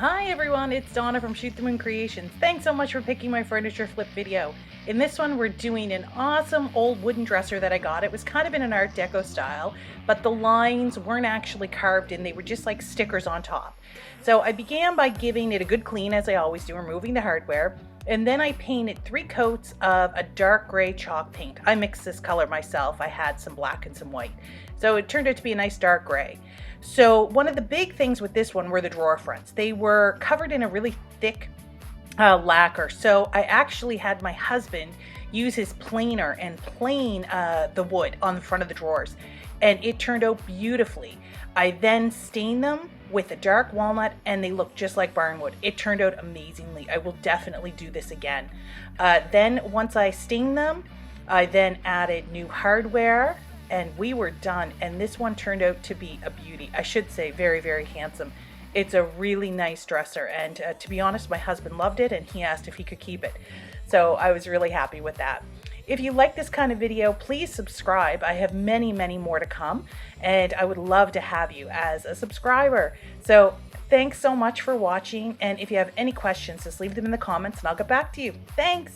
Hi everyone, it's Donna from Shoot the Moon Creations. Thanks so much for picking my furniture flip video. In this one we're doing an awesome old wooden dresser that I got. It was kind of in an Art Deco style, but the lines weren't actually carved in, they were just like stickers on top. So I began by giving it a good clean, as I always do, removing the hardware, and then I painted 3 coats of a dark gray chalk paint. I mixed this color myself. I had some black and some white. So it turned out to be a nice dark gray. So one of the big things with this one were the drawer fronts. They were covered in a really thick lacquer. So I actually had my husband use his planer and plane the wood on the front of the drawers, and it turned out beautifully. I then stained them with a dark walnut and they look just like Barnwood. It turned out amazingly. I will definitely do this again. Then once I stained them, I then added new hardware and we were done. And this one turned out to be a beauty. I should say very, very handsome. It's a really nice dresser, and to be honest, my husband loved it and he asked if he could keep it. So I was really happy with that. If you like this kind of video, please subscribe. I have many, many more to come, and I would love to have you as a subscriber. So thanks so much for watching, and if you have any questions, just leave them in the comments and I'll get back to you. Thanks.